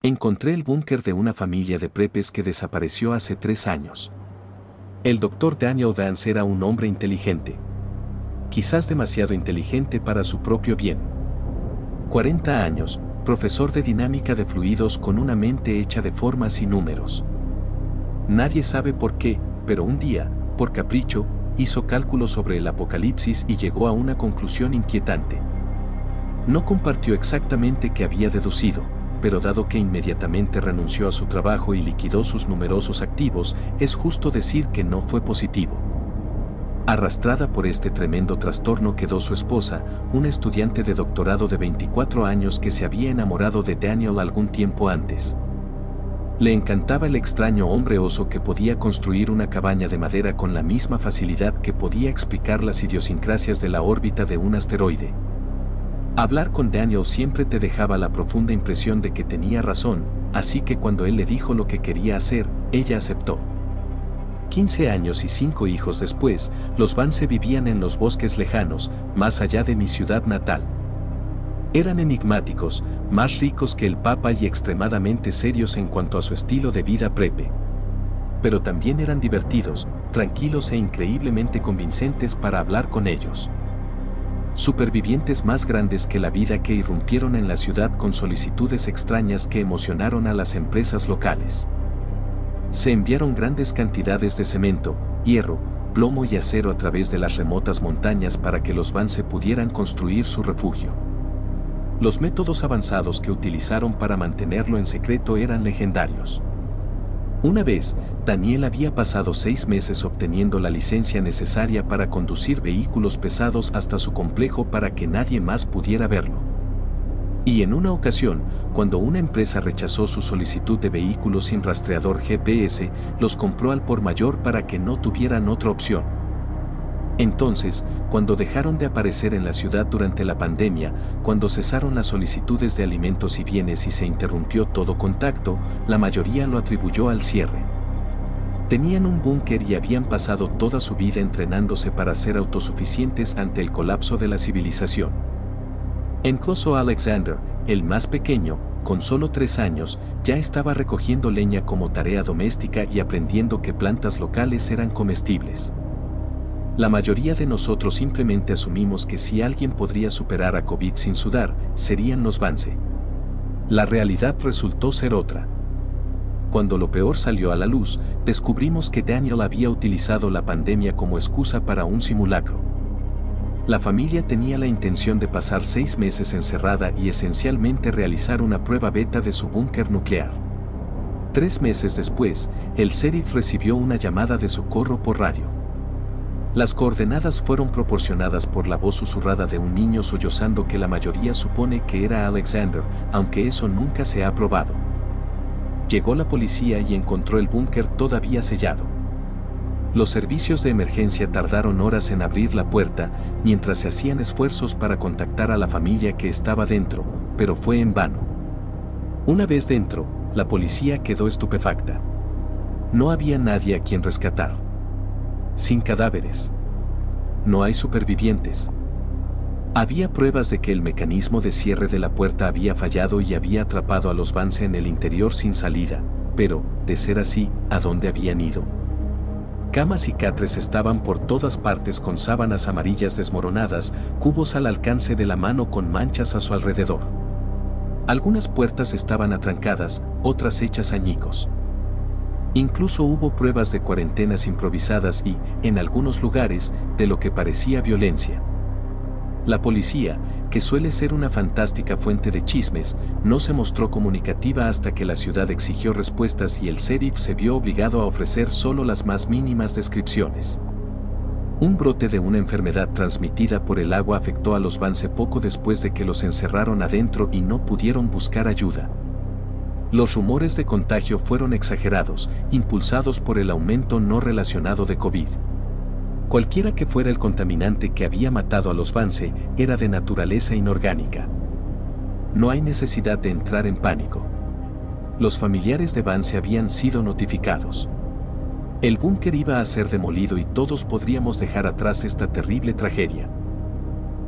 Encontré el búnker de una familia de prepes que desapareció hace 3 años. El doctor Daniel Vance era un hombre inteligente. Quizás demasiado inteligente para su propio bien. 40 años, profesor de dinámica de fluidos con una mente hecha de formas y números. Nadie sabe por qué, pero un día, por capricho, hizo cálculos sobre el apocalipsis y llegó a una conclusión inquietante. No compartió exactamente qué había deducido, pero dado que inmediatamente renunció a su trabajo y liquidó sus numerosos activos, es justo decir que no fue positivo. Arrastrada por este tremendo trastorno quedó su esposa, una estudiante de doctorado de 24 años que se había enamorado de Daniel algún tiempo antes. Le encantaba el extraño hombre oso que podía construir una cabaña de madera con la misma facilidad que podía explicar las idiosincrasias de la órbita de un asteroide. Hablar con Daniel siempre te dejaba la profunda impresión de que tenía razón, así que cuando él le dijo lo que quería hacer, ella aceptó. 15 años y 5 hijos después, los Vance vivían en los bosques lejanos, más allá de mi ciudad natal. Eran enigmáticos, más ricos que el Papa y extremadamente serios en cuanto a su estilo de vida prepe. Pero también eran divertidos, tranquilos e increíblemente convincentes para hablar con ellos. Supervivientes más grandes que la vida que irrumpieron en la ciudad con solicitudes extrañas que emocionaron a las empresas locales. Se enviaron grandes cantidades de cemento, hierro, plomo y acero a través de las remotas montañas para que los Vance pudieran construir su refugio. Los métodos avanzados que utilizaron para mantenerlo en secreto eran legendarios. Una vez, Daniel había pasado 6 meses obteniendo la licencia necesaria para conducir vehículos pesados hasta su complejo para que nadie más pudiera verlo. Y en una ocasión, cuando una empresa rechazó su solicitud de vehículos sin rastreador GPS, los compró al por mayor para que no tuvieran otra opción. Entonces, cuando dejaron de aparecer en la ciudad durante la pandemia, cuando cesaron las solicitudes de alimentos y bienes y se interrumpió todo contacto, la mayoría lo atribuyó al cierre. Tenían un búnker y habían pasado toda su vida entrenándose para ser autosuficientes ante el colapso de la civilización. Incluso Alexander, el más pequeño, con solo 3 años, ya estaba recogiendo leña como tarea doméstica y aprendiendo que plantas locales eran comestibles. La mayoría de nosotros simplemente asumimos que si alguien podría superar a COVID sin sudar, serían los Vance. La realidad resultó ser otra. Cuando lo peor salió a la luz, descubrimos que Daniel había utilizado la pandemia como excusa para un simulacro. La familia tenía la intención de pasar 6 meses encerrada y esencialmente realizar una prueba beta de su búnker nuclear. 3 meses después, el sheriff recibió una llamada de socorro por radio. Las coordenadas fueron proporcionadas por la voz susurrada de un niño sollozando que la mayoría supone que era Alexander, aunque eso nunca se ha probado. Llegó la policía y encontró el búnker todavía sellado. Los servicios de emergencia tardaron horas en abrir la puerta, mientras se hacían esfuerzos para contactar a la familia que estaba dentro, pero fue en vano. Una vez dentro, la policía quedó estupefacta. No había nadie a quien rescatar. Sin cadáveres. No hay supervivientes. Había pruebas de que el mecanismo de cierre de la puerta había fallado y había atrapado a los Vance en el interior sin salida, pero, de ser así, ¿a dónde habían ido? Camas y catres estaban por todas partes con sábanas amarillas desmoronadas, cubos al alcance de la mano con manchas a su alrededor. Algunas puertas estaban atrancadas, otras hechas añicos. Incluso hubo pruebas de cuarentenas improvisadas y, en algunos lugares, de lo que parecía violencia. La policía, que suele ser una fantástica fuente de chismes, no se mostró comunicativa hasta que la ciudad exigió respuestas y el sheriff se vio obligado a ofrecer solo las más mínimas descripciones. Un brote de una enfermedad transmitida por el agua afectó a los Vance poco después de que los encerraron adentro y no pudieron buscar ayuda. Los rumores de contagio fueron exagerados, impulsados por el aumento no relacionado de COVID. Cualquiera que fuera el contaminante que había matado a los Vance, era de naturaleza inorgánica. No hay necesidad de entrar en pánico. Los familiares de Vance habían sido notificados. El búnker iba a ser demolido y todos podríamos dejar atrás esta terrible tragedia.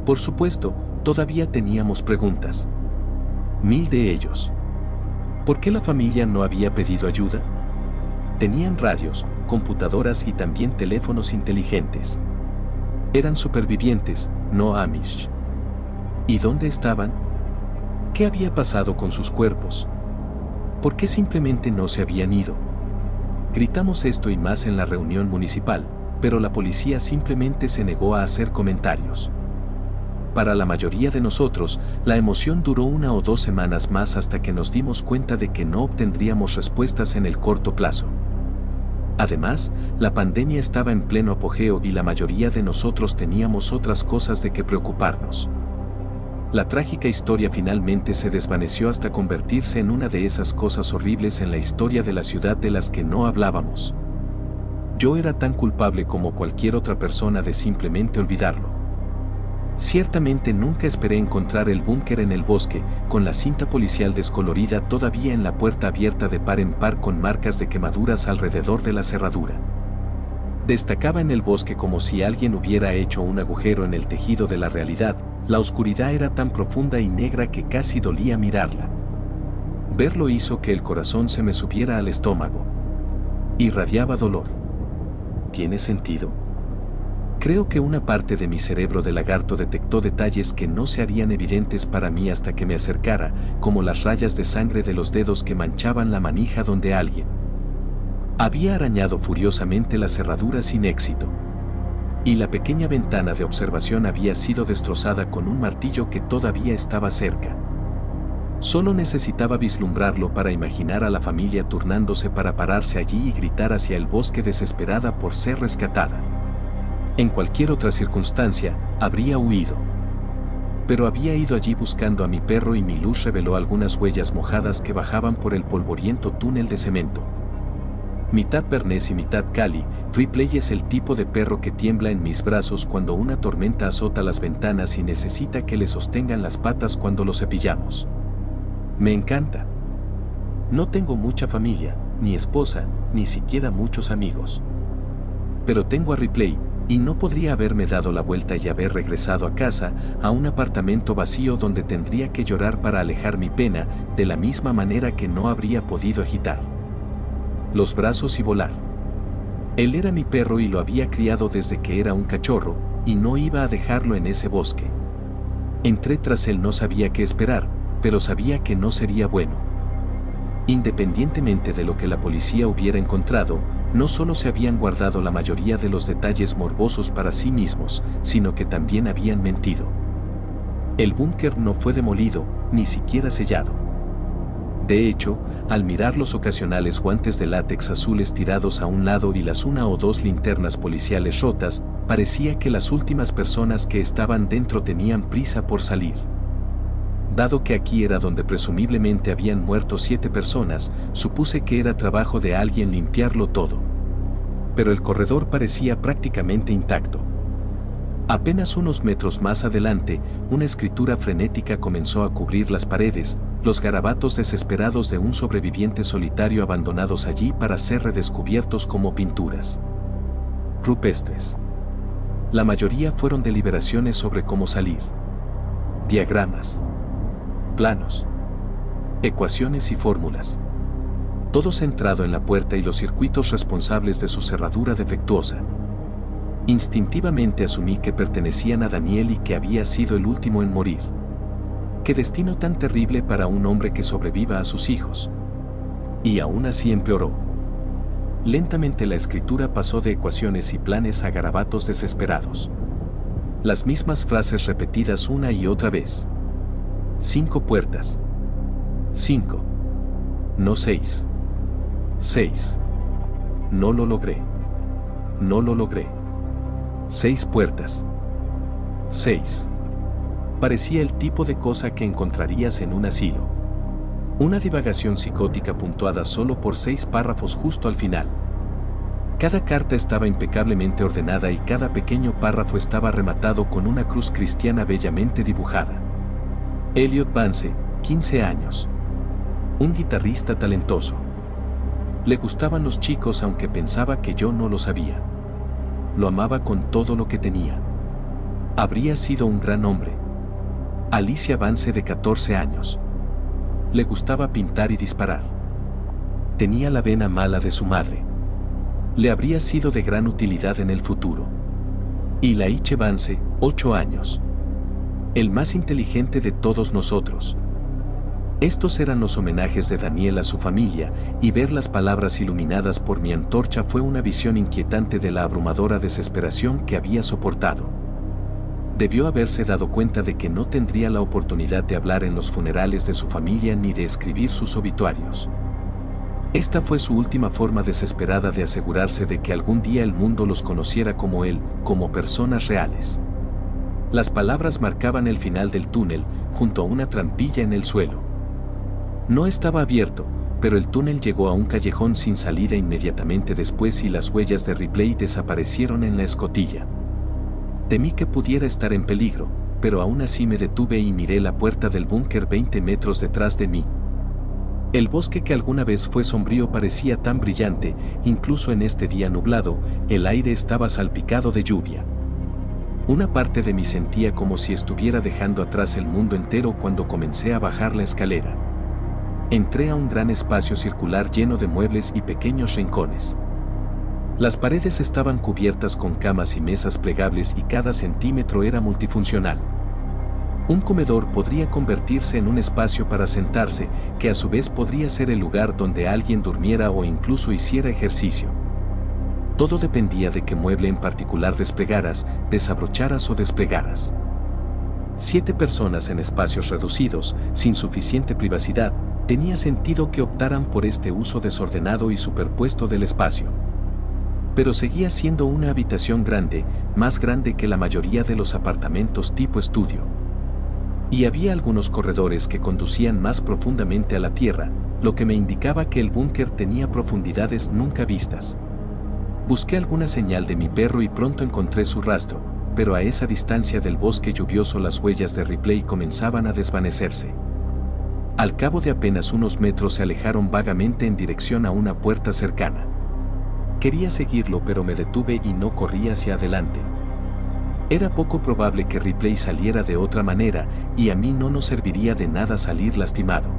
Por supuesto, todavía teníamos preguntas. 1000 de ellos. ¿Por qué la familia no había pedido ayuda? Tenían radios, computadoras y también teléfonos inteligentes. Eran supervivientes, no Amish. ¿Y dónde estaban? ¿Qué había pasado con sus cuerpos? ¿Por qué simplemente no se habían ido? Gritamos esto y más en la reunión municipal, pero la policía simplemente se negó a hacer comentarios. Para la mayoría de nosotros, la emoción duró 1 o 2 semanas más hasta que nos dimos cuenta de que no obtendríamos respuestas en el corto plazo. Además, la pandemia estaba en pleno apogeo y la mayoría de nosotros teníamos otras cosas de que preocuparnos. La trágica historia finalmente se desvaneció hasta convertirse en una de esas cosas horribles en la historia de la ciudad de las que no hablábamos. Yo era tan culpable como cualquier otra persona de simplemente olvidarlo. Ciertamente nunca esperé encontrar el búnker en el bosque, con la cinta policial descolorida todavía en la puerta abierta de par en par con marcas de quemaduras alrededor de la cerradura. Destacaba en el bosque como si alguien hubiera hecho un agujero en el tejido de la realidad. La oscuridad era tan profunda y negra que casi dolía mirarla. Verlo hizo que el corazón se me subiera al estómago. Irradiaba dolor. ¿Tiene sentido? Creo que una parte de mi cerebro de lagarto detectó detalles que no se harían evidentes para mí hasta que me acercara, como las rayas de sangre de los dedos que manchaban la manija donde alguien había arañado furiosamente la cerradura sin éxito. Y la pequeña ventana de observación había sido destrozada con un martillo que todavía estaba cerca. Solo necesitaba vislumbrarlo para imaginar a la familia turnándose para pararse allí y gritar hacia el bosque desesperada por ser rescatada. En cualquier otra circunstancia, habría huido. Pero había ido allí buscando a mi perro y mi luz reveló algunas huellas mojadas que bajaban por el polvoriento túnel de cemento. Mitad Bernés y mitad Cali, Ripley es el tipo de perro que tiembla en mis brazos cuando una tormenta azota las ventanas y necesita que le sostengan las patas cuando lo cepillamos. Me encanta. No tengo mucha familia, ni esposa, ni siquiera muchos amigos. Pero tengo a Ripley, y no podría haberme dado la vuelta y haber regresado a casa, a un apartamento vacío donde tendría que llorar para alejar mi pena, de la misma manera que no habría podido agitar los brazos y volar. Él era mi perro y lo había criado desde que era un cachorro, y no iba a dejarlo en ese bosque. Entré tras él, no sabía qué esperar, pero sabía que no sería bueno. Independientemente de lo que la policía hubiera encontrado, no solo se habían guardado la mayoría de los detalles morbosos para sí mismos, sino que también habían mentido. El búnker no fue demolido, ni siquiera sellado. De hecho, al mirar los ocasionales guantes de látex azules tirados a un lado y las 1 o 2 linternas policiales rotas, parecía que las últimas personas que estaban dentro tenían prisa por salir. Dado que aquí era donde presumiblemente habían muerto 7 personas, supuse que era trabajo de alguien limpiarlo todo. Pero el corredor parecía prácticamente intacto. Apenas unos metros más adelante, una escritura frenética comenzó a cubrir las paredes, los garabatos desesperados de un sobreviviente solitario abandonados allí para ser redescubiertos como pinturas rupestres. La mayoría fueron deliberaciones sobre cómo salir. Diagramas, planos, ecuaciones y fórmulas. Todo centrado en la puerta y los circuitos responsables de su cerradura defectuosa. Instintivamente asumí que pertenecían a Daniel y que había sido el último en morir. Qué destino tan terrible para un hombre que sobreviva a sus hijos. Y aún así empeoró. Lentamente la escritura pasó de ecuaciones y planes a garabatos desesperados. Las mismas frases repetidas una y otra vez. 5 puertas. 5. No 6. 6. No lo logré. No lo logré. 6 puertas. 6. Parecía el tipo de cosa que encontrarías en un asilo. Una divagación psicótica puntuada solo por 6 párrafos justo al final. Cada carta estaba impecablemente ordenada y cada pequeño párrafo estaba rematado con una cruz cristiana bellamente dibujada. Elliot Vance, 15 años. Un guitarrista talentoso. Le gustaban los chicos aunque pensaba que yo no lo sabía. Lo amaba con todo lo que tenía. Habría sido un gran hombre. Alicia Vance, de 14 años. Le gustaba pintar y disparar. Tenía la vena mala de su madre. Le habría sido de gran utilidad en el futuro. Y Laiche Vance, 8 años. El más inteligente de todos nosotros. Estos eran los homenajes de Daniel a su familia, y ver las palabras iluminadas por mi antorcha fue una visión inquietante de la abrumadora desesperación que había soportado. Debió haberse dado cuenta de que no tendría la oportunidad de hablar en los funerales de su familia ni de escribir sus obituarios. Esta fue su última forma desesperada de asegurarse de que algún día el mundo los conociera como él, como personas reales. Las palabras marcaban el final del túnel, junto a una trampilla en el suelo. No estaba abierto, pero el túnel llegó a un callejón sin salida inmediatamente después y las huellas de Ripley desaparecieron en la escotilla. Temí que pudiera estar en peligro, pero aún así me detuve y miré la puerta del búnker 20 metros detrás de mí. El bosque que alguna vez fue sombrío parecía tan brillante, incluso en este día nublado, el aire estaba salpicado de lluvia. Una parte de mí sentía como si estuviera dejando atrás el mundo entero cuando comencé a bajar la escalera. Entré a un gran espacio circular lleno de muebles y pequeños rincones. Las paredes estaban cubiertas con camas y mesas plegables y cada centímetro era multifuncional. Un comedor podría convertirse en un espacio para sentarse, que a su vez podría ser el lugar donde alguien durmiera o incluso hiciera ejercicio. Todo dependía de qué mueble en particular desplegaras, desabrocharas o desplegaras. 7 personas en espacios reducidos, sin suficiente privacidad, tenía sentido que optaran por este uso desordenado y superpuesto del espacio. Pero seguía siendo una habitación grande, más grande que la mayoría de los apartamentos tipo estudio. Y había algunos corredores que conducían más profundamente a la tierra, lo que me indicaba que el búnker tenía profundidades nunca vistas. Busqué alguna señal de mi perro y pronto encontré su rastro, pero a esa distancia del bosque lluvioso las huellas de Ripley comenzaban a desvanecerse. Al cabo de apenas unos metros se alejaron vagamente en dirección a una puerta cercana. Quería seguirlo pero me detuve y no corrí hacia adelante. Era poco probable que Ripley saliera de otra manera y a mí no nos serviría de nada salir lastimado.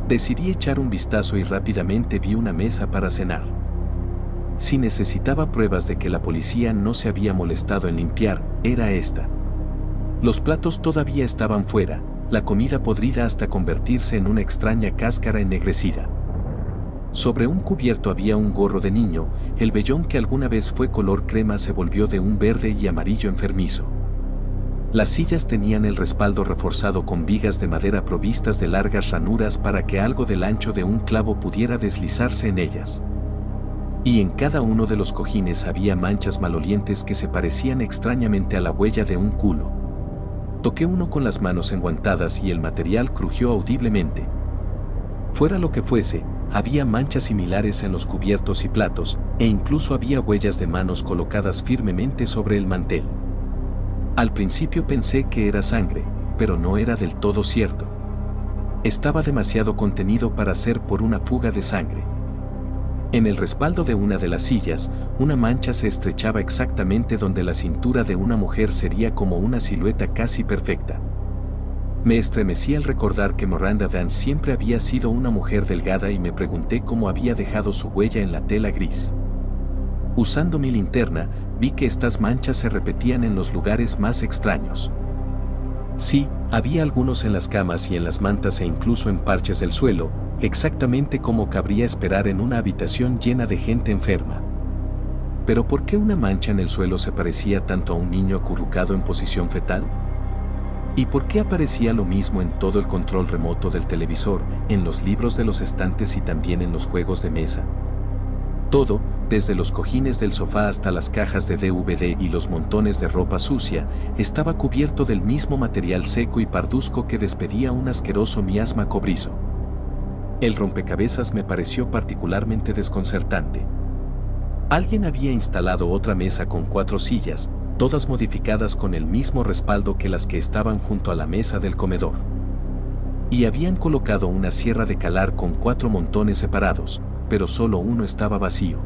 Decidí echar un vistazo y rápidamente vi una mesa para cenar. Si necesitaba pruebas de que la policía no se había molestado en limpiar, era esta. Los platos todavía estaban fuera, la comida podrida hasta convertirse en una extraña cáscara ennegrecida. Sobre un cubierto había un gorro de niño, el vellón que alguna vez fue color crema se volvió de un verde y amarillo enfermizo. Las sillas tenían el respaldo reforzado con vigas de madera provistas de largas ranuras para que algo del ancho de un clavo pudiera deslizarse en ellas. Y en cada uno de los cojines había manchas malolientes que se parecían extrañamente a la huella de un culo. Toqué uno con las manos enguantadas y el material crujió audiblemente. Fuera lo que fuese, había manchas similares en los cubiertos y platos, e incluso había huellas de manos colocadas firmemente sobre el mantel. Al principio pensé que era sangre, pero no era del todo cierto. Estaba demasiado contenido para ser por una fuga de sangre. En el respaldo de una de las sillas, una mancha se estrechaba exactamente donde la cintura de una mujer sería como una silueta casi perfecta. Me estremecí al recordar que Miranda Vance siempre había sido una mujer delgada y me pregunté cómo había dejado su huella en la tela gris. Usando mi linterna, vi que estas manchas se repetían en los lugares más extraños. Sí, había algunos en las camas y en las mantas e incluso en parches del suelo, exactamente como cabría esperar en una habitación llena de gente enferma. Pero ¿por qué una mancha en el suelo se parecía tanto a un niño acurrucado en posición fetal? ¿Y por qué aparecía lo mismo en todo el control remoto del televisor, en los libros de los estantes y también en los juegos de mesa? Todo, desde los cojines del sofá hasta las cajas de DVD y los montones de ropa sucia, estaba cubierto del mismo material seco y parduzco que despedía un asqueroso miasma cobrizo. El rompecabezas me pareció particularmente desconcertante. Alguien había instalado otra mesa con 4 sillas, todas modificadas con el mismo respaldo que las que estaban junto a la mesa del comedor. Y habían colocado una sierra de calar con 4 montones separados, pero solo uno estaba vacío.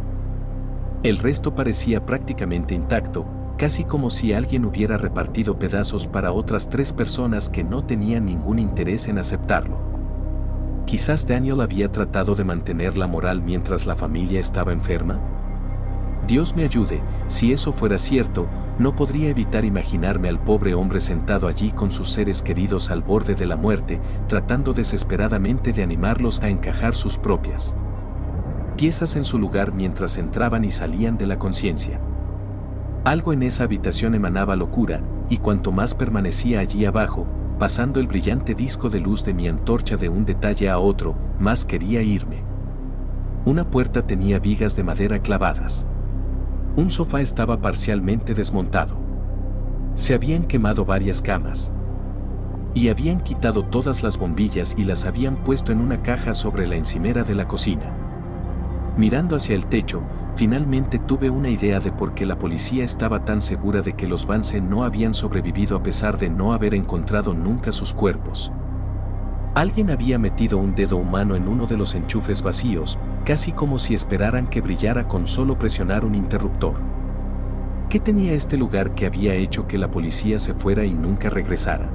El resto parecía prácticamente intacto, casi como si alguien hubiera repartido pedazos para otras 3 personas que no tenían ningún interés en aceptarlo. Quizás Daniel había tratado de mantener la moral mientras la familia estaba enferma. Dios me ayude, si eso fuera cierto, no podría evitar imaginarme al pobre hombre sentado allí con sus seres queridos al borde de la muerte, tratando desesperadamente de animarlos a encajar sus propias piezas en su lugar mientras entraban y salían de la conciencia. Algo en esa habitación emanaba locura, y cuanto más permanecía allí abajo, pasando el brillante disco de luz de mi antorcha de un detalle a otro, más quería irme. Una puerta tenía vigas de madera clavadas. Un sofá estaba parcialmente desmontado. Se habían quemado varias camas. Y habían quitado todas las bombillas y las habían puesto en una caja sobre la encimera de la cocina. Mirando hacia el techo, finalmente tuve una idea de por qué la policía estaba tan segura de que los Vance no habían sobrevivido a pesar de no haber encontrado nunca sus cuerpos. Alguien había metido un dedo humano en uno de los enchufes vacíos, casi como si esperaran que brillara con solo presionar un interruptor. ¿Qué tenía este lugar que había hecho que la policía se fuera y nunca regresara?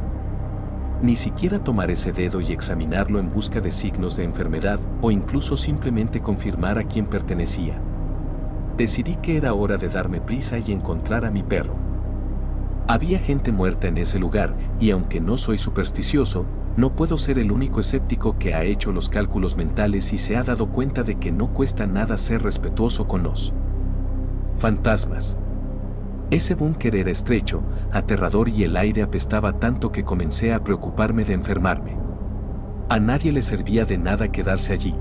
Ni siquiera tomar ese dedo y examinarlo en busca de signos de enfermedad o incluso simplemente confirmar a quién pertenecía. Decidí que era hora de darme prisa y encontrar a mi perro. Había gente muerta en ese lugar y aunque no soy supersticioso, no puedo ser el único escéptico que ha hecho los cálculos mentales y se ha dado cuenta de que no cuesta nada ser respetuoso con los fantasmas. Ese búnker era estrecho, aterrador y el aire apestaba tanto que comencé a preocuparme de enfermarme. A nadie le servía de nada quedarse allí.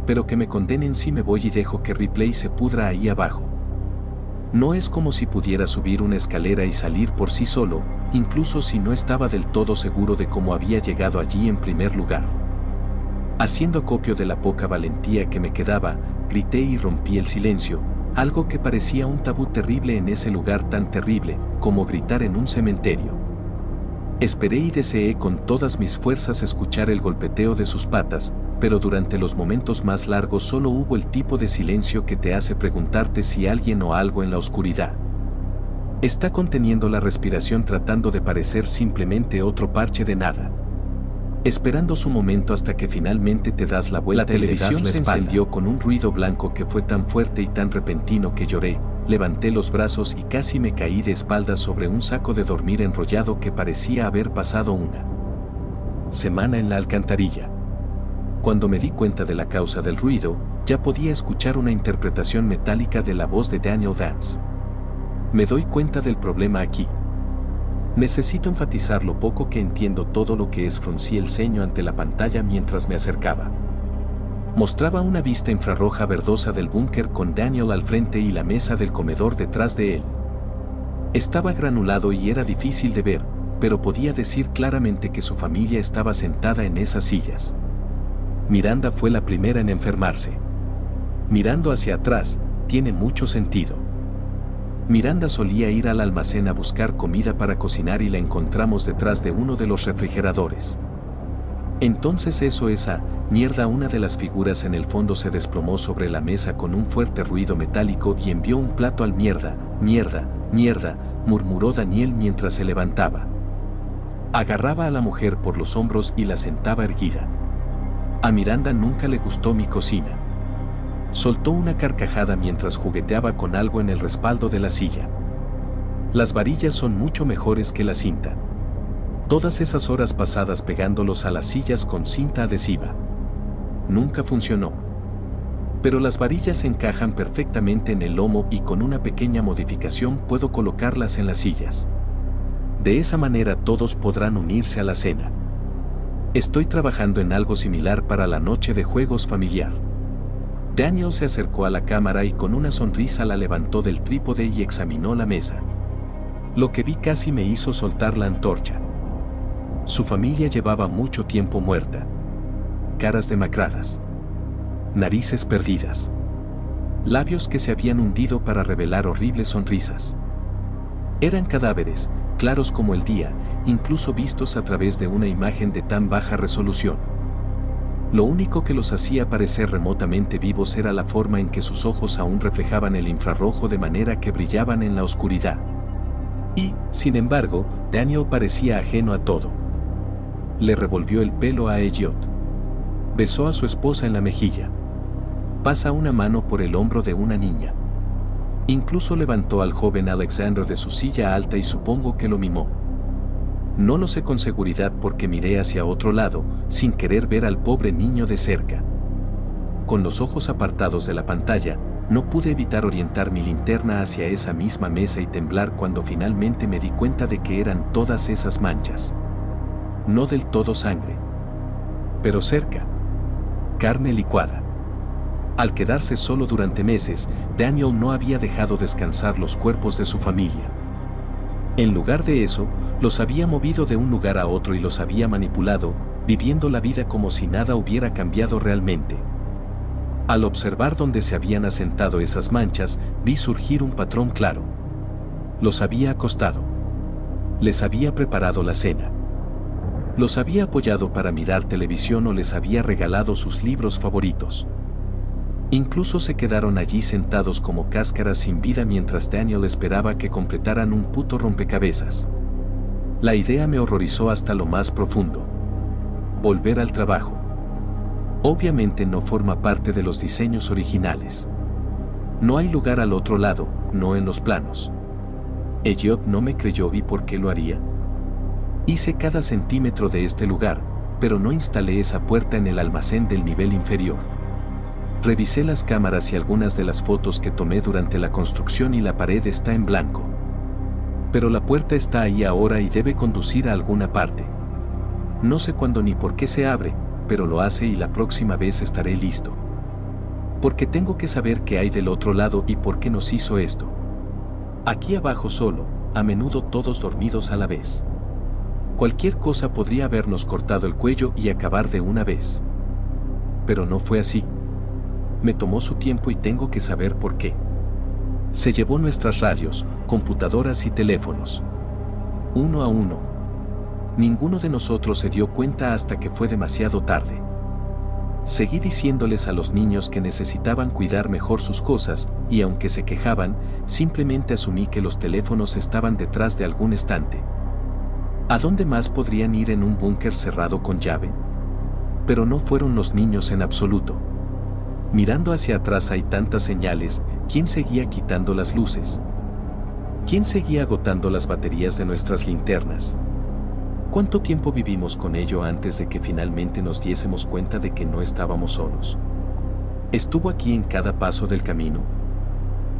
Pero que me condenen si me voy y dejo que Ripley se pudra ahí abajo. No es como si pudiera subir una escalera y salir por sí solo, incluso si no estaba del todo seguro de cómo había llegado allí en primer lugar. Haciendo acopio de la poca valentía que me quedaba, grité y rompí el silencio, algo que parecía un tabú terrible en ese lugar tan terrible, como gritar en un cementerio. Esperé y deseé con todas mis fuerzas escuchar el golpeteo de sus patas, pero durante los momentos más largos solo hubo el tipo de silencio que te hace preguntarte si alguien o algo en la oscuridad está conteniendo la respiración tratando de parecer simplemente otro parche de nada. Esperando su momento hasta que finalmente te das la vuelta. La televisión se encendió con un ruido blanco que fue tan fuerte y tan repentino que lloré, levanté los brazos y casi me caí de espaldas sobre un saco de dormir enrollado que parecía haber pasado una semana en la alcantarilla. Cuando me di cuenta de la causa del ruido, ya podía escuchar una interpretación metálica de la voz de Daniel Vance. Me doy cuenta del problema aquí. Necesito enfatizar lo poco que entiendo todo lo que es. Fruncí el ceño ante la pantalla mientras me acercaba. Mostraba una vista infrarroja verdosa del búnker con Daniel al frente y la mesa del comedor detrás de él. Estaba granulado y era difícil de ver, pero podía decir claramente que su familia estaba sentada en esas sillas. Miranda fue la primera en enfermarse. Mirando hacia atrás, tiene mucho sentido. Miranda solía ir al almacén a buscar comida para cocinar y la encontramos detrás de uno de los refrigeradores. Entonces eso esa mierda. Una de las figuras en el fondo se desplomó sobre la mesa con un fuerte ruido metálico y envió un plato al mierda, murmuró Daniel mientras se levantaba. Agarraba a la mujer por los hombros y la sentaba erguida. A Miranda nunca le gustó mi cocina. Soltó una carcajada mientras jugueteaba con algo en el respaldo de la silla. Las varillas son mucho mejores que la cinta. Todas esas horas pasadas pegándolos a las sillas con cinta adhesiva. Nunca funcionó. Pero las varillas encajan perfectamente en el lomo y con una pequeña modificación puedo colocarlas en las sillas. De esa manera todos podrán unirse a la cena. Estoy trabajando en algo similar para la noche de juegos familiar. Daniel se acercó a la cámara y con una sonrisa la levantó del trípode y examinó la mesa. Lo que vi casi me hizo soltar la antorcha. Su familia llevaba mucho tiempo muerta. Caras demacradas. Narices perdidas. Labios que se habían hundido para revelar horribles sonrisas. Eran cadáveres, claros como el día, incluso vistos a través de una imagen de tan baja resolución. Lo único que los hacía parecer remotamente vivos era la forma en que sus ojos aún reflejaban el infrarrojo de manera que brillaban en la oscuridad. Y, sin embargo, Daniel parecía ajeno a todo. Le revolvió el pelo a Elliot. Besó a su esposa en la mejilla. Pasa una mano por el hombro de una niña. Incluso levantó al joven Alexander de su silla alta y supongo que lo mimó. No lo sé con seguridad porque miré hacia otro lado, sin querer ver al pobre niño de cerca. Con los ojos apartados de la pantalla, no pude evitar orientar mi linterna hacia esa misma mesa y temblar cuando finalmente me di cuenta de que eran todas esas manchas. No del todo sangre, pero cerca. Carne licuada. Al quedarse solo durante meses, Daniel no había dejado descansar los cuerpos de su familia. En lugar de eso, los había movido de un lugar a otro y los había manipulado, viviendo la vida como si nada hubiera cambiado realmente. Al observar dónde se habían asentado esas manchas, vi surgir un patrón claro. Los había acostado. Les había preparado la cena. Los había apoyado para mirar televisión o les había regalado sus libros favoritos. Incluso se quedaron allí sentados como cáscaras sin vida mientras Daniel esperaba que completaran un puto rompecabezas. La idea me horrorizó hasta lo más profundo. Volver al trabajo. Obviamente no forma parte de los diseños originales. No hay lugar al otro lado, no en los planos. Elliot no me creyó y ¿por qué lo haría? Hice cada centímetro de este lugar, pero no instalé esa puerta en el almacén del nivel inferior. Revisé las cámaras y algunas de las fotos que tomé durante la construcción y la pared está en blanco. Pero la puerta está ahí ahora y debe conducir a alguna parte. No sé cuándo ni por qué se abre, pero lo hace y la próxima vez estaré listo. Porque tengo que saber qué hay del otro lado y por qué nos hizo esto. Aquí abajo solo, a menudo todos dormidos a la vez. Cualquier cosa podría habernos cortado el cuello y acabar de una vez. Pero no fue así. Me tomó su tiempo y tengo que saber por qué. Se llevó nuestras radios, computadoras y teléfonos. Uno a uno. Ninguno de nosotros se dio cuenta hasta que fue demasiado tarde. Seguí diciéndoles a los niños que necesitaban cuidar mejor sus cosas, y aunque se quejaban, simplemente asumí que los teléfonos estaban detrás de algún estante. ¿A dónde más podrían ir en un búnker cerrado con llave? Pero no fueron los niños en absoluto. Mirando hacia atrás hay tantas señales. ¿Quién seguía quitando las luces? ¿Quién seguía agotando las baterías de nuestras linternas? ¿Cuánto tiempo vivimos con ello antes de que finalmente nos diésemos cuenta de que no estábamos solos? ¿Estuvo aquí en cada paso del camino?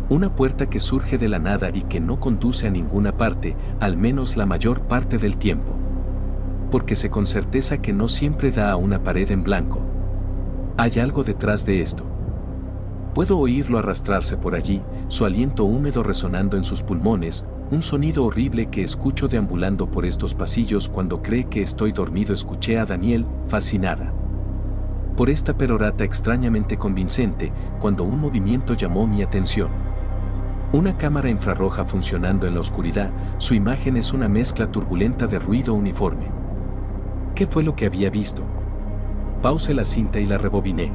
Una puerta que surge de la nada y que no conduce a ninguna parte, al menos la mayor parte del tiempo. Porque sé con certeza que no siempre da a una pared en blanco. Hay algo detrás de esto. Puedo oírlo arrastrarse por allí, su aliento húmedo resonando en sus pulmones, un sonido horrible que escucho deambulando por estos pasillos cuando cree que estoy dormido. Escuché a Daniel, fascinada por esta perorata extrañamente convincente, cuando un movimiento llamó mi atención. Una cámara infrarroja funcionando en la oscuridad, su imagen es una mezcla turbulenta de ruido uniforme. ¿Qué fue lo que había visto? Pausé la cinta y la rebobiné.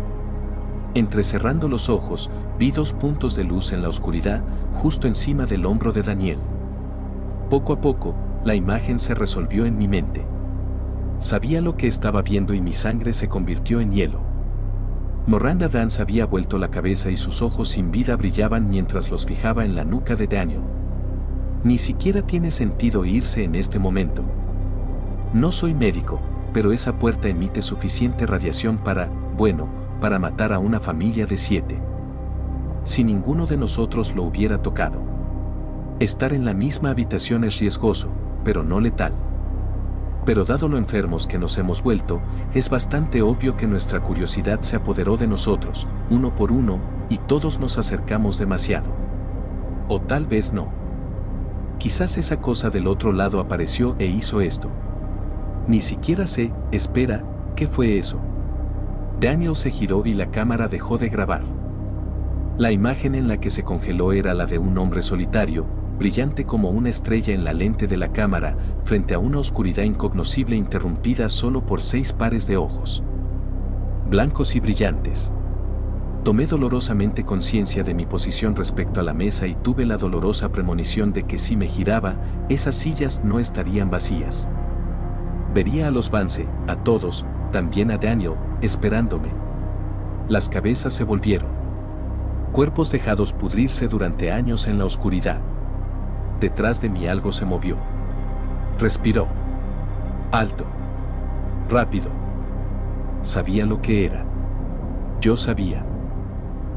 Entrecerrando los ojos, vi dos puntos de luz en la oscuridad, justo encima del hombro de Daniel. Poco a poco, la imagen se resolvió en mi mente. Sabía lo que estaba viendo y mi sangre se convirtió en hielo. Miranda Dance había vuelto la cabeza y sus ojos sin vida brillaban mientras los fijaba en la nuca de Daniel. Ni siquiera tiene sentido irse en este momento. No soy médico, pero esa puerta emite suficiente radiación para matar a una familia de 7. Si ninguno de nosotros lo hubiera tocado. Estar en la misma habitación es riesgoso, pero no letal. Pero dado lo enfermos que nos hemos vuelto, es bastante obvio que nuestra curiosidad se apoderó de nosotros, uno por uno, y todos nos acercamos demasiado. O tal vez no. Quizás esa cosa del otro lado apareció e hizo esto. Ni siquiera sé, espera, ¿qué fue eso? Daniel se giró y la cámara dejó de grabar. La imagen en la que se congeló era la de un hombre solitario, brillante como una estrella en la lente de la cámara, frente a una oscuridad incognoscible interrumpida solo por 6 pares de ojos. Blancos y brillantes. Tomé dolorosamente conciencia de mi posición respecto a la mesa y tuve la dolorosa premonición de que si me giraba, esas sillas no estarían vacías. Vería a los Vance, a todos, también a Daniel, esperándome. Las cabezas se volvieron. Cuerpos dejados pudrirse durante años en la oscuridad. Detrás de mí algo se movió. Respiró. Alto. Rápido. Sabía lo que era. Yo sabía.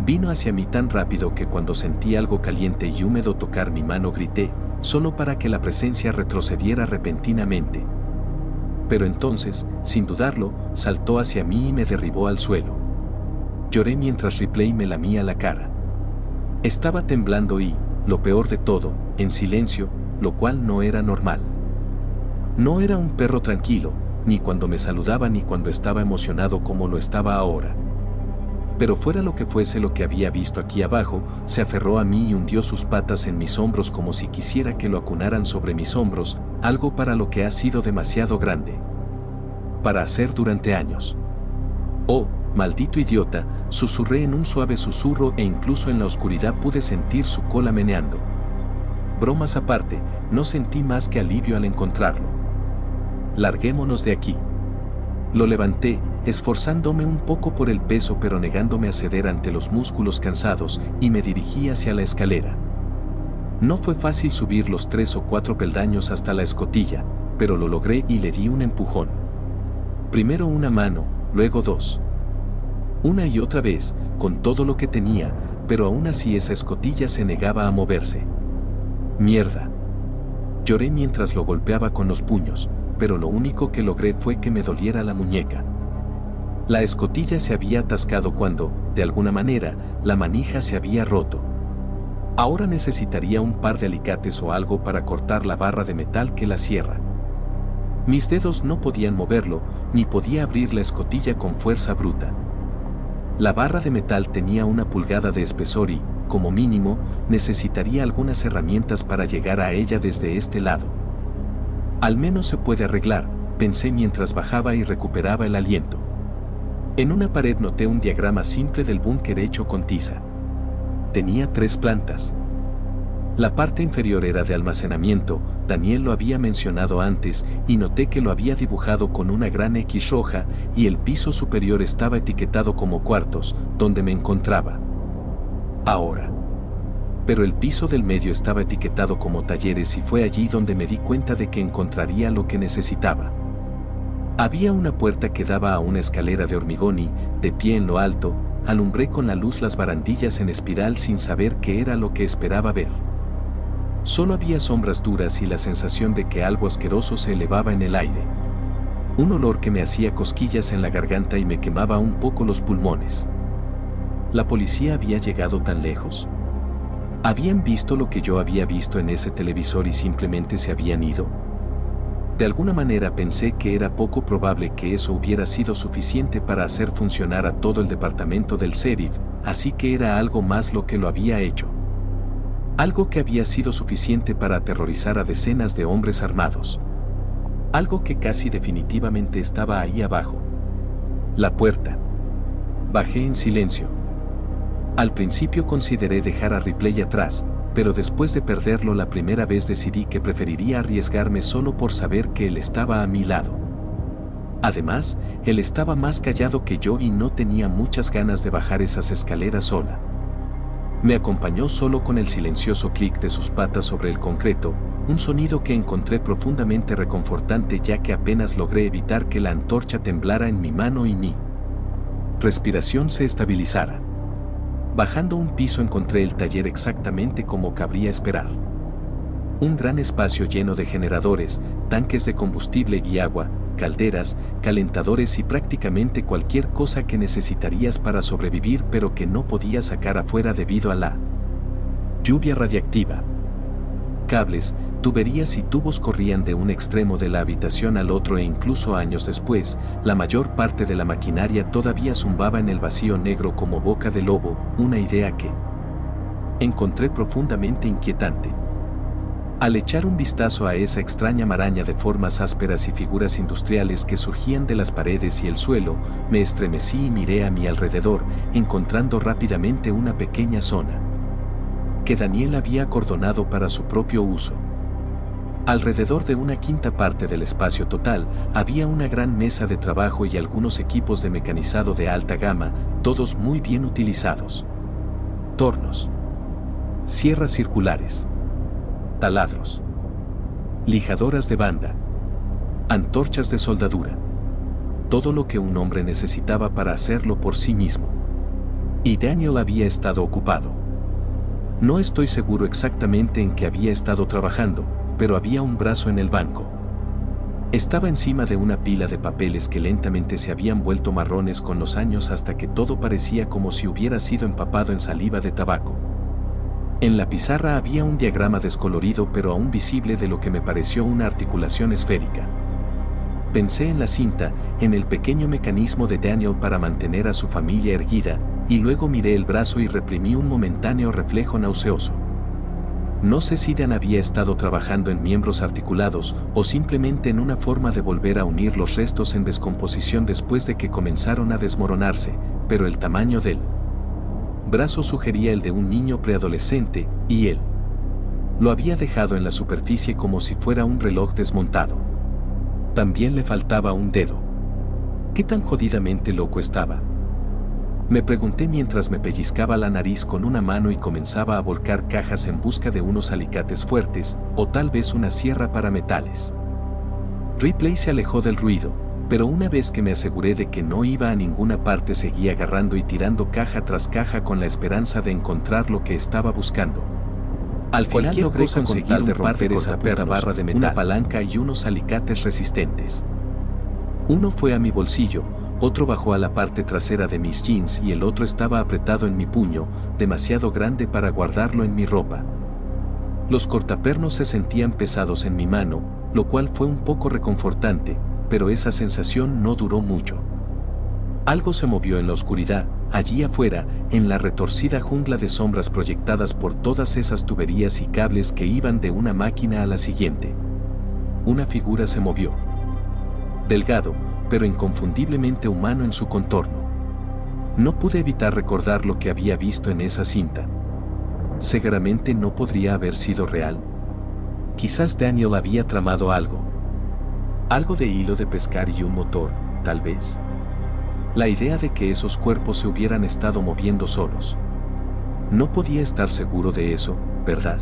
Vino hacia mí tan rápido que cuando sentí algo caliente y húmedo tocar mi mano grité, solo para que la presencia retrocediera repentinamente. Pero entonces, sin dudarlo, saltó hacia mí y me derribó al suelo. Lloré mientras Ripley me lamía la cara. Estaba temblando y, lo peor de todo, en silencio, lo cual no era normal. No era un perro tranquilo, ni cuando me saludaba ni cuando estaba emocionado como lo estaba ahora. Pero fuera lo que fuese lo que había visto aquí abajo, se aferró a mí y hundió sus patas en mis hombros como si quisiera que lo acunaran sobre mis hombros, algo para lo que ha sido demasiado grande. Para hacer durante años. Oh, maldito idiota, susurré en un suave susurro e incluso en la oscuridad pude sentir su cola meneando. Bromas aparte, no sentí más que alivio al encontrarlo. Larguémonos de aquí. Lo levanté, esforzándome un poco por el peso pero negándome a ceder ante los músculos cansados, y me dirigí hacia la escalera. No fue fácil subir los 3 o 4 peldaños hasta la escotilla, pero lo logré y le di un empujón. Primero una mano, luego 2. Una y otra vez, con todo lo que tenía, pero aún así esa escotilla se negaba a moverse. ¡Mierda! Lloré mientras lo golpeaba con los puños, pero lo único que logré fue que me doliera la muñeca. La escotilla se había atascado cuando, de alguna manera, la manija se había roto. Ahora necesitaría un par de alicates o algo para cortar la barra de metal que la cierra. Mis dedos no podían moverlo, ni podía abrir la escotilla con fuerza bruta. La barra de metal tenía 1 pulgada de espesor y, como mínimo, necesitaría algunas herramientas para llegar a ella desde este lado. Al menos se puede arreglar, pensé mientras bajaba y recuperaba el aliento. En una pared noté un diagrama simple del búnker hecho con tiza. Tenía 3 plantas. La parte inferior era de almacenamiento, Daniel lo había mencionado antes, y noté que lo había dibujado con una gran X roja, y el piso superior estaba etiquetado como cuartos, donde me encontraba ahora. Pero el piso del medio estaba etiquetado como talleres y fue allí donde me di cuenta de que encontraría lo que necesitaba. Había una puerta que daba a una escalera de hormigón y, de pie en lo alto, alumbré con la luz las barandillas en espiral sin saber qué era lo que esperaba ver. Solo había sombras duras y la sensación de que algo asqueroso se elevaba en el aire. Un olor que me hacía cosquillas en la garganta y me quemaba un poco los pulmones. ¿La policía había llegado tan lejos? ¿Habían visto lo que yo había visto en ese televisor y simplemente se habían ido? De alguna manera pensé que era poco probable que eso hubiera sido suficiente para hacer funcionar a todo el departamento del sheriff, así que era algo más lo que lo había hecho. Algo que había sido suficiente para aterrorizar a decenas de hombres armados. Algo que casi definitivamente estaba ahí abajo. La puerta. Bajé en silencio. Al principio consideré dejar a Ripley atrás, pero después de perderlo la primera vez decidí que preferiría arriesgarme solo por saber que él estaba a mi lado. Además, él estaba más callado que yo y no tenía muchas ganas de bajar esas escaleras sola. Me acompañó solo con el silencioso clic de sus patas sobre el concreto, un sonido que encontré profundamente reconfortante ya que apenas logré evitar que la antorcha temblara en mi mano y mi respiración se estabilizara. Bajando un piso encontré el taller exactamente como cabría esperar. Un gran espacio lleno de generadores, tanques de combustible y agua, calderas, calentadores y prácticamente cualquier cosa que necesitarías para sobrevivir pero que no podías sacar afuera debido a la lluvia radiactiva. Cables, tuberías y tubos corrían de un extremo de la habitación al otro e incluso años después, la mayor parte de la maquinaria todavía zumbaba en el vacío negro como boca de lobo, una idea que encontré profundamente inquietante. Al echar un vistazo a esa extraña maraña de formas ásperas y figuras industriales que surgían de las paredes y el suelo, me estremecí y miré a mi alrededor, encontrando rápidamente una pequeña zona que Daniel había acordonado para su propio uso. Alrededor de una quinta parte del espacio total, había una gran mesa de trabajo y algunos equipos de mecanizado de alta gama, todos muy bien utilizados. Tornos, sierras circulares, taladros, lijadoras de banda, antorchas de soldadura. Todo lo que un hombre necesitaba para hacerlo por sí mismo. Y Daniel había estado ocupado. No estoy seguro exactamente en qué había estado trabajando, pero había un brazo en el banco. Estaba encima de una pila de papeles que lentamente se habían vuelto marrones con los años hasta que todo parecía como si hubiera sido empapado en saliva de tabaco. En la pizarra había un diagrama descolorido pero aún visible de lo que me pareció una articulación esférica. Pensé en la cinta, en el pequeño mecanismo de Daniel para mantener a su familia erguida, y luego miré el brazo y reprimí un momentáneo reflejo nauseoso. No sé si Dan había estado trabajando en miembros articulados o simplemente en una forma de volver a unir los restos en descomposición después de que comenzaron a desmoronarse, pero el tamaño del brazo sugería el de un niño preadolescente, y él lo había dejado en la superficie como si fuera un reloj desmontado. También le faltaba un dedo. ¿Qué tan jodidamente loco estaba? Me pregunté mientras me pellizcaba la nariz con una mano y comenzaba a volcar cajas en busca de unos alicates fuertes, o tal vez una sierra para metales. Ripley se alejó del ruido, pero una vez que me aseguré de que no iba a ninguna parte seguí agarrando y tirando caja tras caja con la esperanza de encontrar lo que estaba buscando. Al final logré conseguir de romper esa puta barra de metal, una palanca y unos alicates resistentes. Uno fue a mi bolsillo, otro bajó a la parte trasera de mis jeans y el otro estaba apretado en mi puño, demasiado grande para guardarlo en mi ropa. Los cortapernos se sentían pesados en mi mano, lo cual fue un poco reconfortante, pero esa sensación no duró mucho. Algo se movió en la oscuridad, allí afuera, en la retorcida jungla de sombras proyectadas por todas esas tuberías y cables que iban de una máquina a la siguiente. Una figura se movió. Delgado, pero inconfundiblemente humano en su contorno. No pude evitar recordar lo que había visto en esa cinta. Seguramente no podría haber sido real. Quizás Daniel había tramado algo. Algo de hilo de pescar y un motor, tal vez. La idea de que esos cuerpos se hubieran estado moviendo solos. No podía estar seguro de eso, ¿verdad?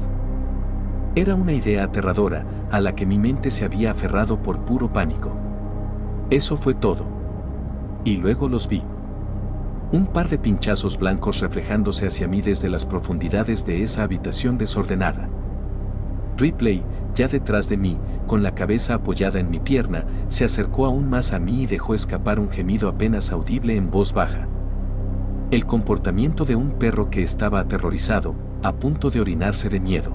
Era una idea aterradora, a la que mi mente se había aferrado por puro pánico. Eso fue todo. Y luego los vi. Un par de pinchazos blancos reflejándose hacia mí desde las profundidades de esa habitación desordenada. Ripley, ya detrás de mí, con la cabeza apoyada en mi pierna, se acercó aún más a mí y dejó escapar un gemido apenas audible en voz baja. El comportamiento de un perro que estaba aterrorizado, a punto de orinarse de miedo.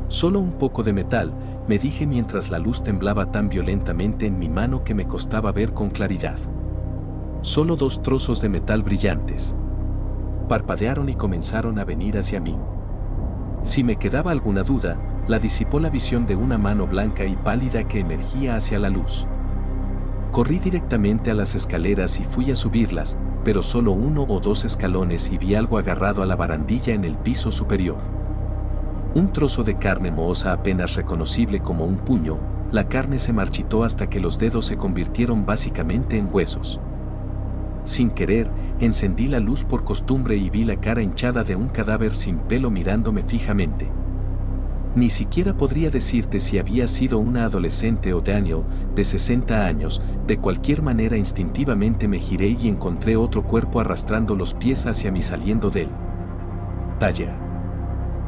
Solo un poco de metal, me dije mientras la luz temblaba tan violentamente en mi mano que me costaba ver con claridad. Solo 2 trozos de metal brillantes. Parpadearon y comenzaron a venir hacia mí. Si me quedaba alguna duda, la disipó la visión de una mano blanca y pálida que emergía hacia la luz. Corrí directamente a las escaleras y fui a subirlas, pero solo 1 o 2 escalones y vi algo agarrado a la barandilla en el piso superior. Un trozo de carne mohosa apenas reconocible como un puño, la carne se marchitó hasta que los dedos se convirtieron básicamente en huesos. Sin querer, encendí la luz por costumbre y vi la cara hinchada de un cadáver sin pelo mirándome fijamente. Ni siquiera podría decirte si había sido una adolescente o Daniel, de 60 años, de cualquier manera instintivamente me giré y encontré otro cuerpo arrastrando los pies hacia mí saliendo del taller.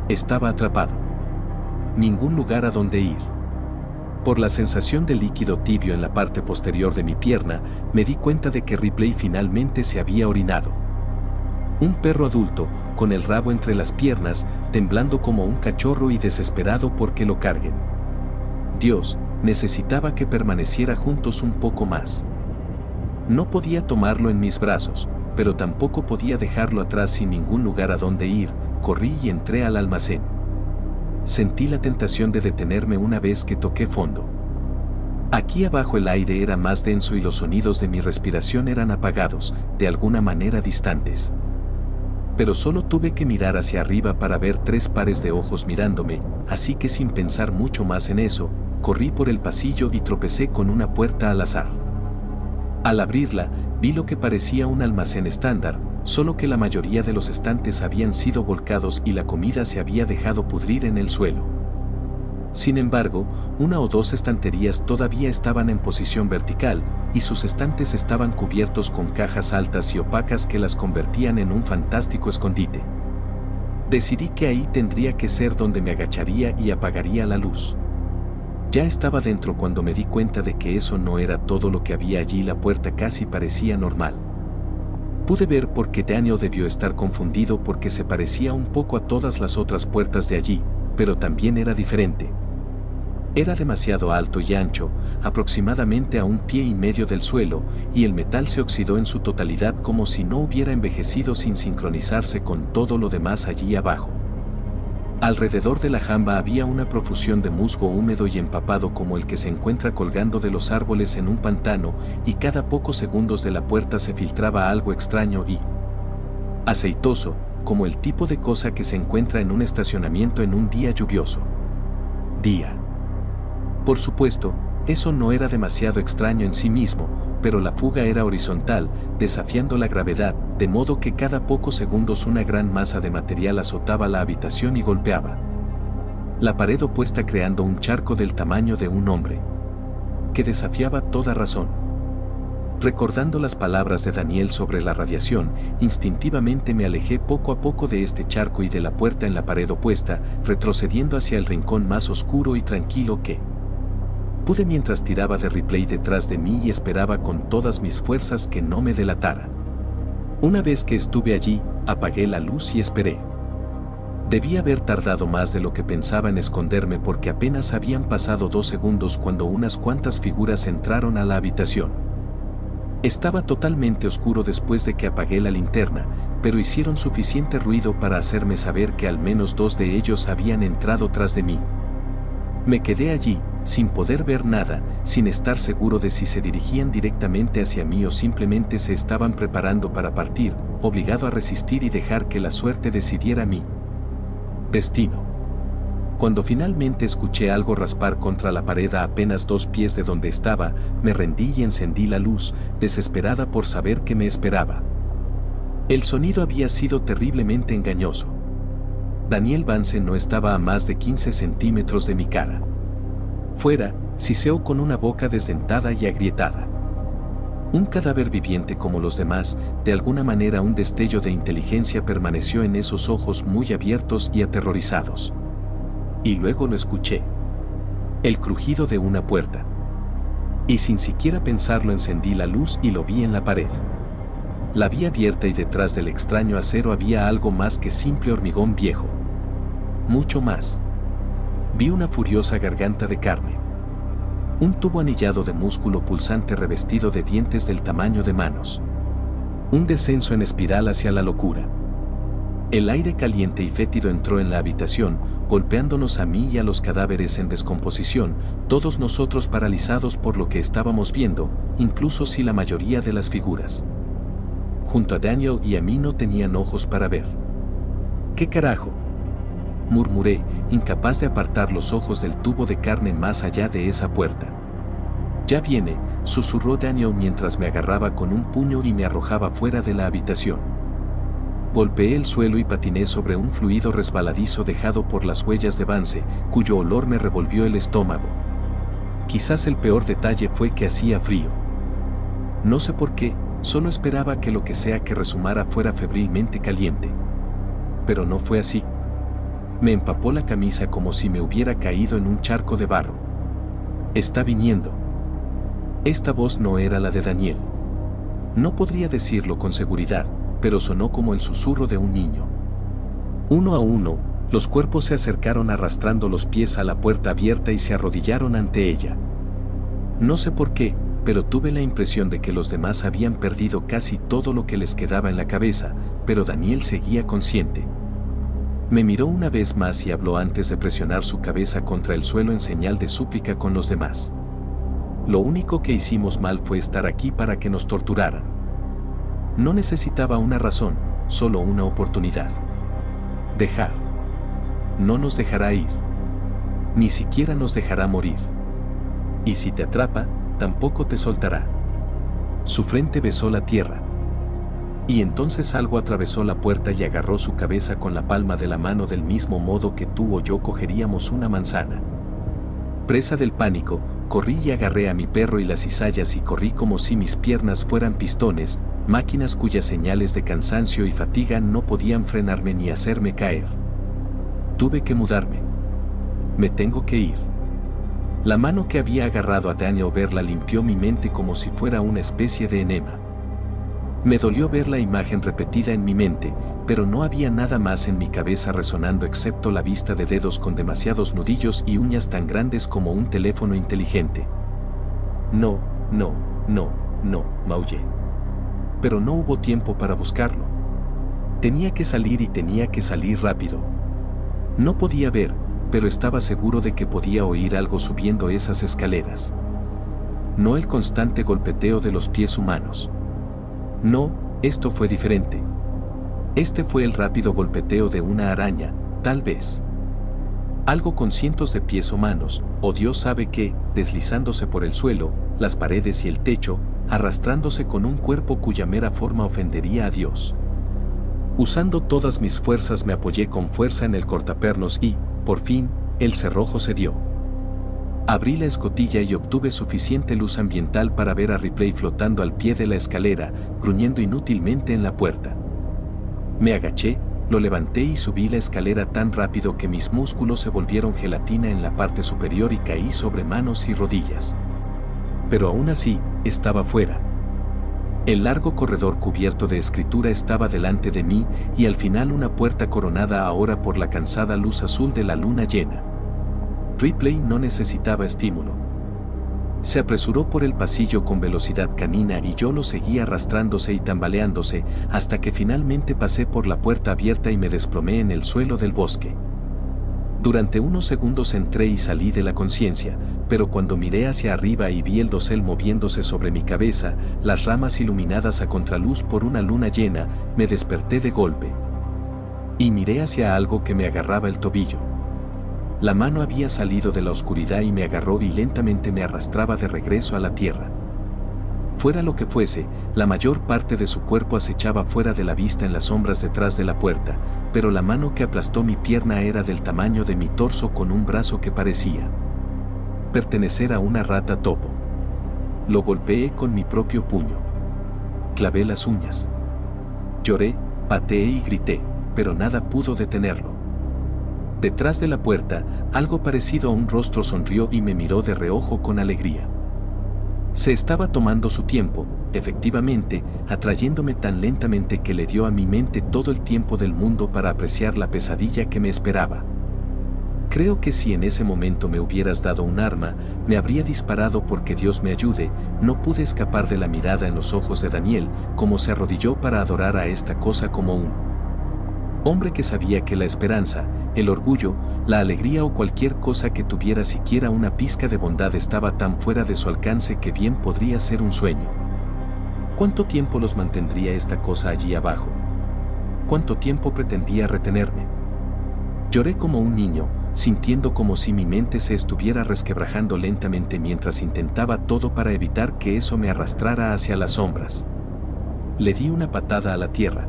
Estaba atrapado. Ningún lugar a donde ir. Por la sensación de líquido tibio en la parte posterior de mi pierna, me di cuenta de que Ripley finalmente se había orinado. Un perro adulto, con el rabo entre las piernas, temblando como un cachorro y desesperado porque lo carguen. Dios, necesitaba que permaneciera juntos un poco más. No podía tomarlo en mis brazos, pero tampoco podía dejarlo atrás sin ningún lugar a donde ir. Corrí y entré al almacén. Sentí la tentación de detenerme una vez que toqué fondo. Aquí abajo el aire era más denso y los sonidos de mi respiración eran apagados, de alguna manera distantes. pero solo tuve que mirar hacia arriba para ver 3 pares de ojos mirándome, así que sin pensar mucho más en eso, corrí por el pasillo y tropecé con una puerta al azar. Al abrirla, vi lo que parecía un almacén estándar, solo que la mayoría de los estantes habían sido volcados y la comida se había dejado pudrir en el suelo. Sin embargo, 1 o 2 estanterías todavía estaban en posición vertical, y sus estantes estaban cubiertos con cajas altas y opacas que las convertían en un fantástico escondite. Decidí que ahí tendría que ser donde me agacharía y apagaría la luz. Ya estaba dentro cuando me di cuenta de que eso no era todo lo que había allí. La puerta casi parecía normal. Pude ver por qué Daniel debió estar confundido, porque se parecía un poco a todas las otras puertas de allí, pero también era diferente. Era demasiado alto y ancho, aproximadamente a 1,5 pies del suelo, y el metal se oxidó en su totalidad como si no hubiera envejecido, sin sincronizarse con todo lo demás allí abajo. Alrededor de la jamba había una profusión de musgo húmedo y empapado como el que se encuentra colgando de los árboles en un pantano, y cada pocos segundos de la puerta se filtraba algo extraño y aceitoso, como el tipo de cosa que se encuentra en un estacionamiento en un día lluvioso. Por supuesto, eso no era demasiado extraño en sí mismo, pero la fuga era horizontal, desafiando la gravedad, de modo que cada pocos segundos una gran masa de material azotaba la habitación y golpeaba la pared opuesta, creando un charco del tamaño de un hombre, que desafiaba toda razón. Recordando las palabras de Daniel sobre la radiación, instintivamente me alejé poco a poco de este charco y de la puerta en la pared opuesta, retrocediendo hacia el rincón más oscuro y tranquilo que pude mientras tiraba de Ripley detrás de mí y esperaba con todas mis fuerzas que no me delatara. Una vez que estuve allí, apagué la luz y esperé. Debí haber tardado más de lo que pensaba en esconderme, porque apenas habían pasado 2 segundos cuando unas cuantas figuras entraron a la habitación. Estaba totalmente oscuro después de que apagué la linterna, pero hicieron suficiente ruido para hacerme saber que al menos 2 de ellos habían entrado tras de mí. Me quedé allí, sin poder ver nada, sin estar seguro de si se dirigían directamente hacia mí o simplemente se estaban preparando para partir, obligado a resistir y dejar que la suerte decidiera mi destino. Cuando finalmente escuché algo raspar contra la pared a apenas 2 pies de donde estaba, me rendí y encendí la luz, desesperada por saber qué me esperaba. El sonido había sido terriblemente engañoso. Daniel Vance no estaba a más de 15 centímetros de mi cara. Fuera, siseó con una boca desdentada y agrietada. Un cadáver viviente como los demás, de alguna manera un destello de inteligencia permaneció en esos ojos muy abiertos y aterrorizados. Y luego lo escuché. El crujido de una puerta. Y sin siquiera pensarlo encendí la luz y lo vi en la pared. La vi abierta y detrás del extraño acero había algo más que simple hormigón viejo. Mucho más. Vi una furiosa garganta de carne. Un tubo anillado de músculo pulsante revestido de dientes del tamaño de manos. Un descenso en espiral hacia la locura. El aire caliente y fétido entró en la habitación, golpeándonos a mí y a los cadáveres en descomposición, todos nosotros paralizados por lo que estábamos viendo, incluso si la mayoría de las figuras junto a Daniel y a mí no tenían ojos para ver. ¿Qué carajo?, murmuré, incapaz de apartar los ojos del tubo de carne más allá de esa puerta. Ya viene, susurró Daniel mientras me agarraba con un puño y me arrojaba fuera de la habitación. Golpeé el suelo y patiné sobre un fluido resbaladizo dejado por las huellas de Vance, cuyo olor me revolvió el estómago. Quizás el peor detalle fue que hacía frío. No sé por qué, solo esperaba que lo que sea que resumara fuera febrilmente caliente. Pero no fue así. Me empapó la camisa como si me hubiera caído en un charco de barro. Está viniendo. Esta voz no era la de Daniel. No podría decirlo con seguridad, pero sonó como el susurro de un niño. Uno a uno, los cuerpos se acercaron arrastrando los pies a la puerta abierta y se arrodillaron ante ella. No sé por qué, pero tuve la impresión de que los demás habían perdido casi todo lo que les quedaba en la cabeza, pero Daniel seguía consciente. Me miró una vez más y habló antes de presionar su cabeza contra el suelo en señal de súplica con los demás. Lo único que hicimos mal fue estar aquí para que nos torturaran. No necesitaba una razón, solo una oportunidad. Dejar. No nos dejará ir. Ni siquiera nos dejará morir. Y si te atrapa, tampoco te soltará. Su frente besó la tierra. Y entonces algo atravesó la puerta y agarró su cabeza con la palma de la mano del mismo modo que tú o yo cogeríamos una manzana. Presa del pánico, corrí y agarré a mi perro y las cizallas y corrí como si mis piernas fueran pistones, máquinas cuyas señales de cansancio y fatiga no podían frenarme ni hacerme caer. Tuve que mudarme. Me tengo que ir. La mano que había agarrado a Daniel verla limpió mi mente como si fuera una especie de enema. Me dolió ver la imagen repetida en mi mente, pero no había nada más en mi cabeza resonando excepto la vista de dedos con demasiados nudillos y uñas tan grandes como un teléfono inteligente. No, no, no, no, maullé. Pero no hubo tiempo para buscarlo. Tenía que salir y tenía que salir rápido. No podía ver, pero estaba seguro de que podía oír algo subiendo esas escaleras. No el constante golpeteo de los pies humanos. No, esto fue diferente. Este fue el rápido golpeteo de una araña, tal vez. Algo con cientos de pies humanos, o Dios sabe qué, deslizándose por el suelo, las paredes y el techo, arrastrándose con un cuerpo cuya mera forma ofendería a Dios. Usando todas mis fuerzas me apoyé con fuerza en el cortapernos y, por fin, el cerrojo cedió. Abrí la escotilla y obtuve suficiente luz ambiental para ver a Ripley flotando al pie de la escalera, gruñendo inútilmente en la puerta. Me agaché, lo levanté y subí la escalera tan rápido que mis músculos se volvieron gelatina en la parte superior y caí sobre manos y rodillas. Pero aún así, estaba fuera. El largo corredor cubierto de escritura estaba delante de mí y al final una puerta coronada ahora por la cansada luz azul de la luna llena. Ripley no necesitaba estímulo. Se apresuró por el pasillo con velocidad canina y yo lo seguí arrastrándose y tambaleándose hasta que finalmente pasé por la puerta abierta y me desplomé en el suelo del bosque. Durante unos segundos entré y salí de la conciencia, pero cuando miré hacia arriba y vi el dosel moviéndose sobre mi cabeza, las ramas iluminadas a contraluz por una luna llena, me desperté de golpe. Y miré hacia algo que me agarraba el tobillo. La mano había salido de la oscuridad y me agarró y lentamente me arrastraba de regreso a la tierra. Fuera lo que fuese, la mayor parte de su cuerpo acechaba fuera de la vista en las sombras detrás de la puerta, pero la mano que aplastó mi pierna era del tamaño de mi torso con un brazo que parecía pertenecer a una rata topo. Lo golpeé con mi propio puño. Clavé las uñas. Lloré, pateé y grité, pero nada pudo detenerlo. Detrás de la puerta, algo parecido a un rostro sonrió y me miró de reojo con alegría. Se estaba tomando su tiempo, efectivamente, atrayéndome tan lentamente que le dio a mi mente todo el tiempo del mundo para apreciar la pesadilla que me esperaba. Creo que si en ese momento me hubieras dado un arma, me habría disparado porque Dios me ayude. No pude escapar de la mirada en los ojos de Daniel, como se arrodilló para adorar a esta cosa como un hombre que sabía que la esperanza, el orgullo, la alegría o cualquier cosa que tuviera siquiera una pizca de bondad estaba tan fuera de su alcance que bien podría ser un sueño. ¿Cuánto tiempo los mantendría esta cosa allí abajo? ¿Cuánto tiempo pretendía retenerme? Lloré como un niño, sintiendo como si mi mente se estuviera resquebrajando lentamente mientras intentaba todo para evitar que eso me arrastrara hacia las sombras. Le di una patada a la tierra.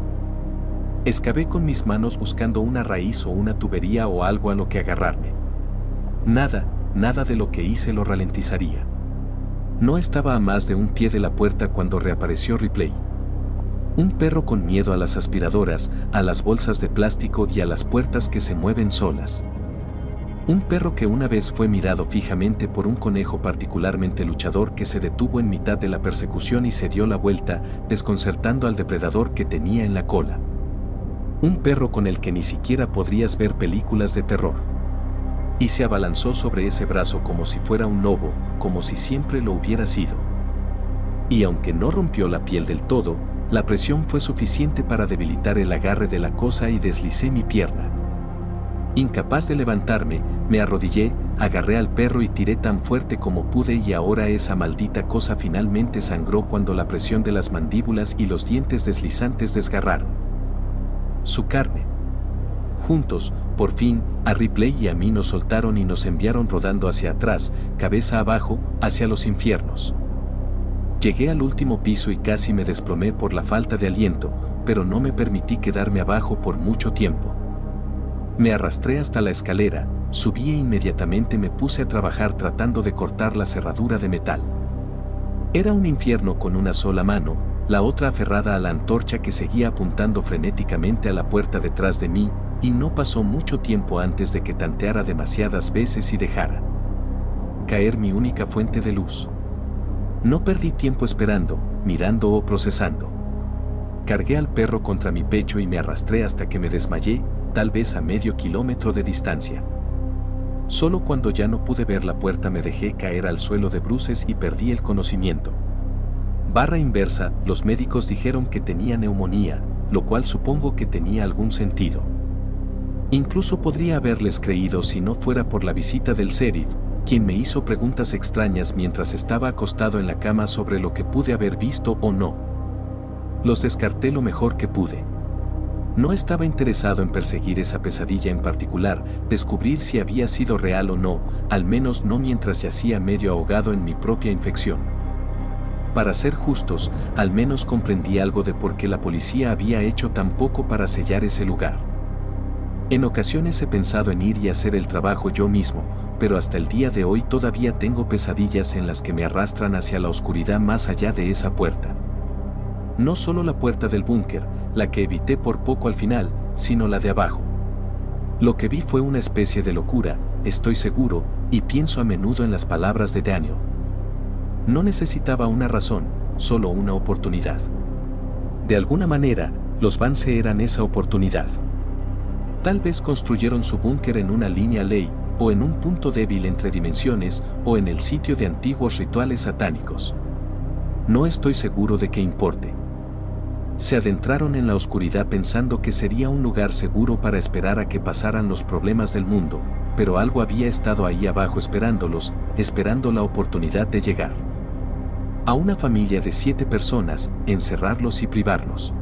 Excavé con mis manos buscando una raíz o una tubería o algo a lo que agarrarme. Nada de lo que hice lo ralentizaría. No estaba a más de un pie de la puerta cuando reapareció Ripley. Un perro con miedo a las aspiradoras, a las bolsas de plástico y a las puertas que se mueven solas. Un perro que una vez fue mirado fijamente por un conejo particularmente luchador que se detuvo en mitad de la persecución y se dio la vuelta, desconcertando al depredador que tenía en la cola. Un perro con el que ni siquiera podrías ver películas de terror. Y se abalanzó sobre ese brazo como si fuera un lobo, como si siempre lo hubiera sido. Y aunque no rompió la piel del todo, la presión fue suficiente para debilitar el agarre de la cosa y deslicé mi pierna. Incapaz de levantarme, me arrodillé, agarré al perro y tiré tan fuerte como pude y ahora esa maldita cosa finalmente sangró cuando la presión de las mandíbulas y los dientes deslizantes desgarraron. su carne. Juntos, por fin, a Ripley y a mí nos soltaron y nos enviaron rodando hacia atrás, cabeza abajo, hacia los infiernos. Llegué al último piso y casi me desplomé por la falta de aliento, pero no me permití quedarme abajo por mucho tiempo. Me arrastré hasta la escalera, subí e inmediatamente me puse a trabajar tratando de cortar la cerradura de metal. Era un infierno con una sola mano, la otra aferrada a la antorcha que seguía apuntando frenéticamente a la puerta detrás de mí, y no pasó mucho tiempo antes de que tanteara demasiadas veces y dejara caer mi única fuente de luz. No perdí tiempo esperando, mirando o procesando. Cargué al perro contra mi pecho y me arrastré hasta que me desmayé, tal vez a medio kilómetro de distancia. Solo cuando ya no pude ver la puerta me dejé caer al suelo de bruces y perdí el conocimiento. Barra inversa, los médicos dijeron que tenía neumonía, lo cual supongo que tenía algún sentido. Incluso podría haberles creído si no fuera por la visita del sheriff, quien me hizo preguntas extrañas mientras estaba acostado en la cama sobre lo que pude haber visto o no. Los descarté lo mejor que pude. No estaba interesado en perseguir esa pesadilla en particular, descubrir si había sido real o no, al menos no mientras yacía medio ahogado en mi propia infección. Para ser justos, al menos comprendí algo de por qué la policía había hecho tan poco para sellar ese lugar. En ocasiones he pensado en ir y hacer el trabajo yo mismo, pero hasta el día de hoy todavía tengo pesadillas en las que me arrastran hacia la oscuridad más allá de esa puerta. No solo la puerta del búnker, la que evité por poco al final, sino la de abajo. Lo que vi fue una especie de locura, estoy seguro, y pienso a menudo en las palabras de Daniel. No necesitaba una razón, solo una oportunidad. De alguna manera, los Vance eran esa oportunidad. Tal vez construyeron su búnker en una línea ley, o en un punto débil entre dimensiones, o en el sitio de antiguos rituales satánicos. No estoy seguro de que importe. Se adentraron en la oscuridad pensando que sería un lugar seguro para esperar a que pasaran los problemas del mundo, pero algo había estado ahí abajo esperándolos, esperando la oportunidad de llegar. A una familia de 7 personas, encerrarlos y privarlos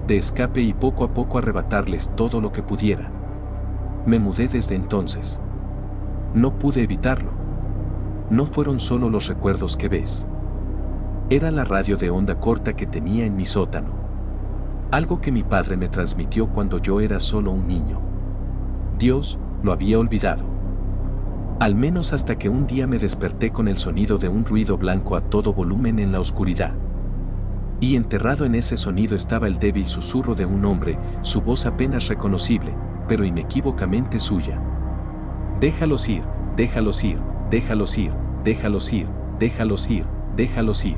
de escape y poco a poco arrebatarles todo lo que pudiera. Me mudé desde entonces. No pude evitarlo. No fueron solo los recuerdos que ves. Era la radio de onda corta que tenía en mi sótano. Algo que mi padre me transmitió cuando yo era solo un niño. Dios lo había olvidado. Al menos hasta que un día me desperté con el sonido de un ruido blanco a todo volumen en la oscuridad. Y enterrado en ese sonido estaba el débil susurro de un hombre, su voz apenas reconocible, pero inequívocamente suya. Déjalos ir, déjalos ir, déjalos ir, déjalos ir, déjalos ir, déjalos ir.